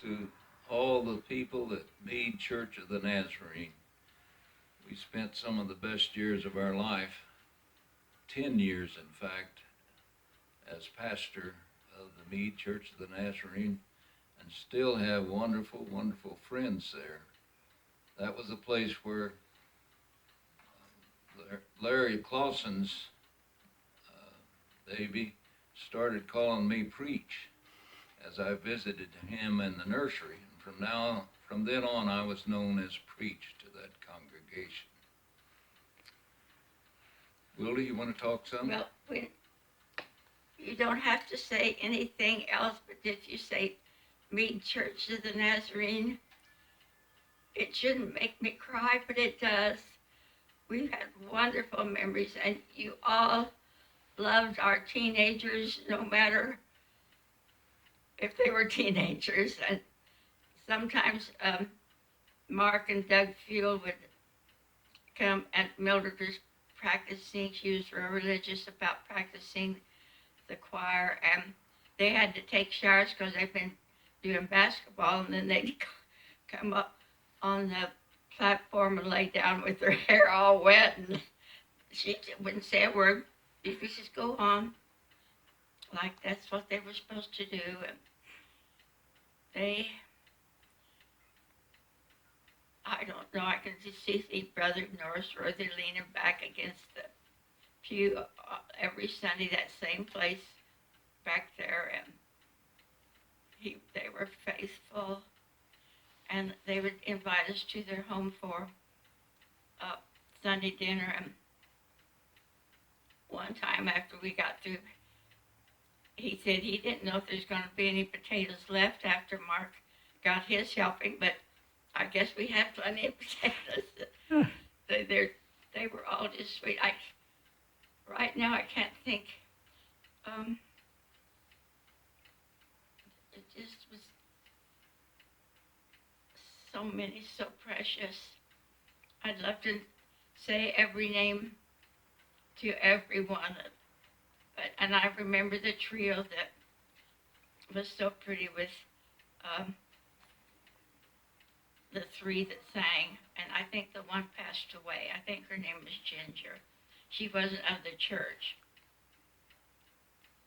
to all the people at Meade Church of the Nazarene. We spent some of the best years of our life, 10 years in fact, as pastor of the Meade Church of the Nazarene, and still have wonderful, wonderful friends there. That was a place where Larry Clausen's baby started calling me Preach as I visited him in the nursery. And from then on, I was known as Preach to that congregation. Willie, you want to talk some? Well, you don't have to say anything else, but if you say Meade Church of the Nazarene, it shouldn't make me cry, but it does. We've had wonderful memories, and you all loved our teenagers, no matter if they were teenagers. And sometimes Mark and Doug Fuel would come, and Mildred was practicing. She was real religious about practicing the choir, and they had to take showers because they've been doing basketball, and then they'd come up on the platform and lay down with their hair all wet, and she wouldn't say a word. You could just go on like that's what they were supposed to do. And I don't know, I can just see Brother Norris Rother leaning back against the pew every Sunday, that same place back there, and they were faithful, and they would invite us to their home for Sunday dinner. And one time after we got through, he said he didn't know if there's going to be any potatoes left after Mark got his helping, but I guess we had plenty of potatoes. They were all just sweet. Right now I can't think. It just was so many, so precious. I'd love to say every name to everyone, and I remember the trio that was so pretty with the three that sang, and I think the one passed away. I think her name was Ginger. She wasn't of the church.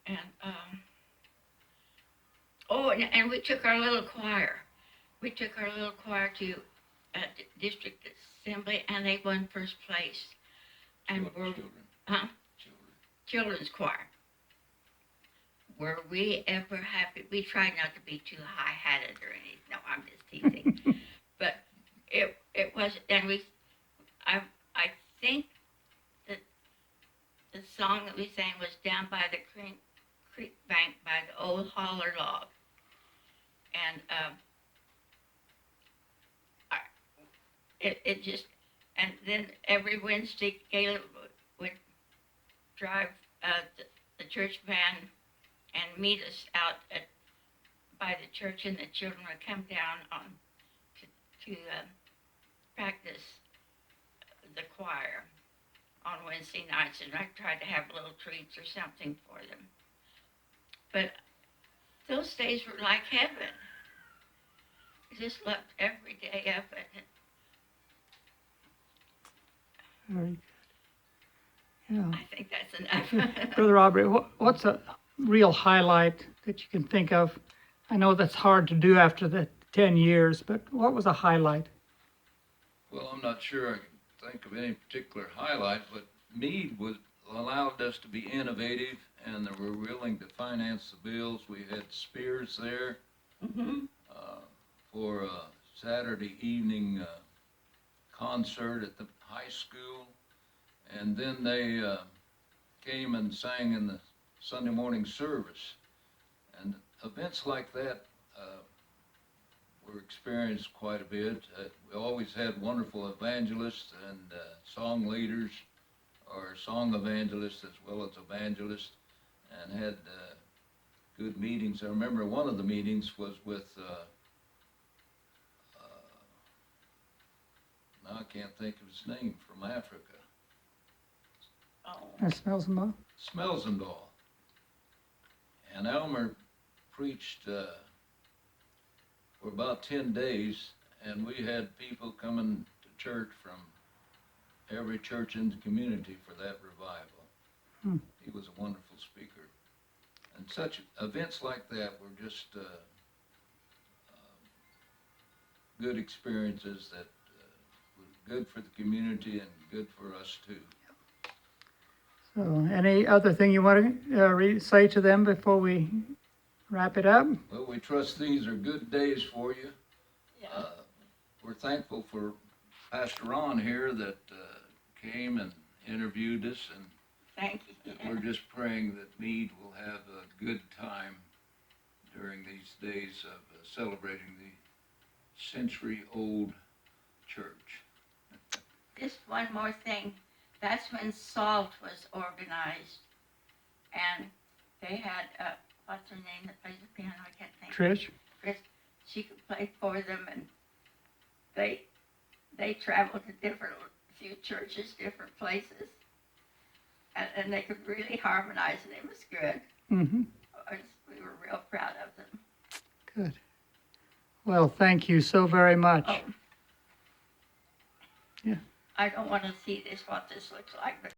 And and we took our little choir. We took our little choir to district assembly, and they won first place. And children's choir. Were we ever happy? We tried not to be too high-hatted or anything. No, I'm just teasing. But it was, and I think that the song that we sang was Down by the creek bank by the old holler log. And it just, and then every Wednesday, Caleb would drive the church van and meet us out by the church, and the children would come down to practice the choir on Wednesday nights, and I tried to have little treats or something for them. But those days were like heaven. I just loved every day of it. Very good. Yeah. I think that's enough. Brother Aubrey, what's a real highlight that you can think of? I know that's hard to do after the 10 years, but what was a highlight? Well, I'm not sure I can think of any particular highlight, but Meade allowed us to be innovative, and they were willing to finance the bills. We had Spears there for a Saturday evening concert at the high school, and then they came and sang in the Sunday morning service. And events like that were experienced quite a bit. We always had wonderful evangelists and song leaders, or song evangelists as well as evangelists, and had good meetings. I remember one of the meetings was with, now I can't think of his name, from Africa. Smelsenbaugh? Smelsenbaugh. And Elmer preached for about 10 days, and we had people coming to church from every church in the community for that revival. He was a wonderful speaker. And such events like that were just good experiences that were good for the community and good for us too. So any other thing you want to say to them before we wrap it up? Well, we trust these are good days for you. Yeah. We're thankful for Pastor Ron here that came and interviewed us, and Thank you. we're just praying that Meade will have a good time during these days of celebrating the century-old church. Just one more thing. That's when SALT was organized. And they had, what's her name that plays the piano? I can't think. Trish? Chris, she could play for them, and they traveled to few churches, different places. And they could really harmonize, and it was good. Mm-hmm. We were real proud of them. Good. Well, thank you so very much. Oh. Yeah. I don't want to see what this looks like, but